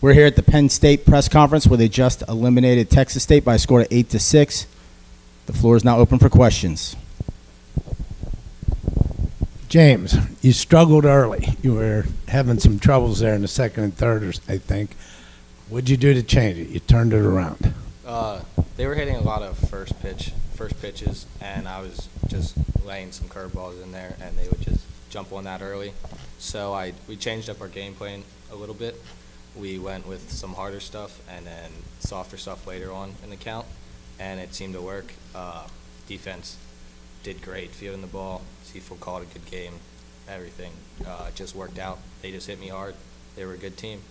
We're here at the Penn State press conference where they just eliminated Texas State by a score of 8-6. The floor is now open for questions. James, you struggled early. You were having some troubles there in the second and third, I think. What'd you do to change it? You turned it around. They were hitting a lot of first pitches, and I was just laying some curveballs in there, and they would just jump on that early. So we changed up our game plan a little bit. We went with some harder stuff and then softer stuff later on in the count, and it seemed to work. Defense did great fielding the ball. Seafood called a good game. Everything just worked out. They just hit me hard. They were a good team.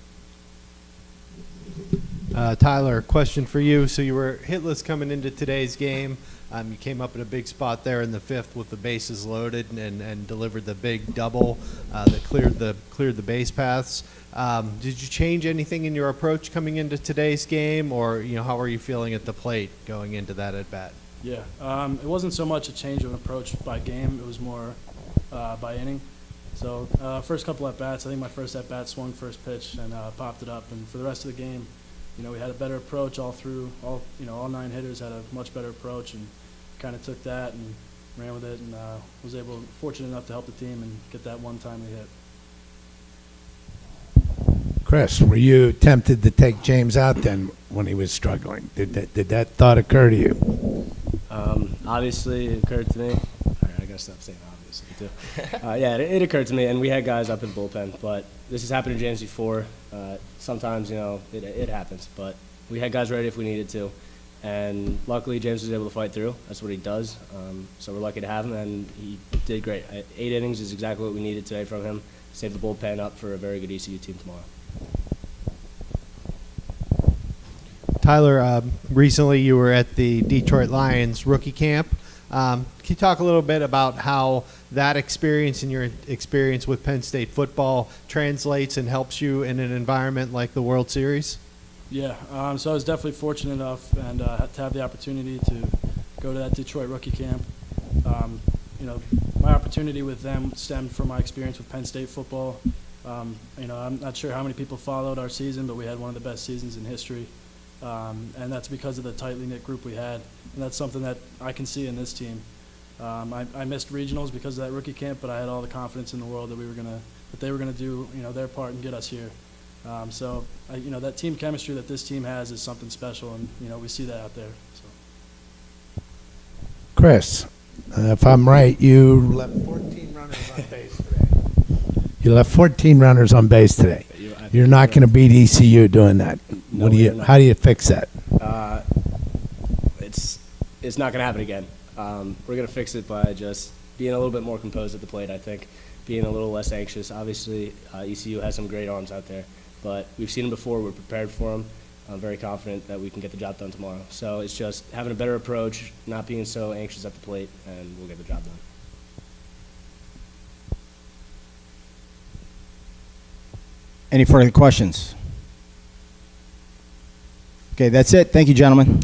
Tyler, question for you. So you were hitless coming into today's game. You came up in a big spot there in the fifth with the bases loaded and delivered the big double that cleared the base paths. Did you change anything in your approach coming into today's game, or how are you feeling at the plate going into that at bat? Yeah, it wasn't so much a change of an approach by game. It was more by inning. So first couple at bats, I think my first at bat swung first pitch and popped it up. And for the rest of the game, we had a better approach all through. All 9 hitters had a much better approach, and kind of took that and ran with it, and was fortunate enough to help the team and get that one timely hit. Chris, were you tempted to take James out then when he was struggling? Did that thought occur to you? Obviously, it occurred to me. All right, I gotta stop saying obviously too. Yeah, it occurred to me, and we had guys up in bullpen, but this has happened to James before. Sometimes, it happens, but we had guys ready if we needed to, and luckily James was able to fight through. That's what he does. So we're lucky to have him, and he did great. 8 innings is exactly what we needed today from him. Save the bullpen up for a very good ECU team tomorrow. Tyler, recently you were at the Detroit Lions rookie camp. Can you talk a little bit about how that experience and your experience with Penn State football translates and helps you in an environment like the World Series? Yeah, so I was definitely fortunate enough and to have the opportunity to go to that Detroit rookie camp. My opportunity with them stemmed from my experience with Penn State football. I'm not sure how many people followed our season, but we had one of the best seasons in history. And that's because of the tightly knit group we had, and that's something that I can see in this team. I missed regionals because of that rookie camp, but I had all the confidence in the world that they were gonna do their part and get us here. So that team chemistry that this team has is something special, and we see that out there. So. Chris, if I'm right, you left 14 runners on base today. You left 14 runners on base today. You're not going to beat ECU doing that. No, How do you fix that? It's not going to happen again. We're going to fix it by just being a little bit more composed at the plate, I think, being a little less anxious. Obviously, ECU has some great arms out there, but we've seen them before. We're prepared for them. I'm very confident that we can get the job done tomorrow. So it's just having a better approach, not being so anxious at the plate, and we'll get the job done. Any further questions? Okay, that's it. Thank you, gentlemen.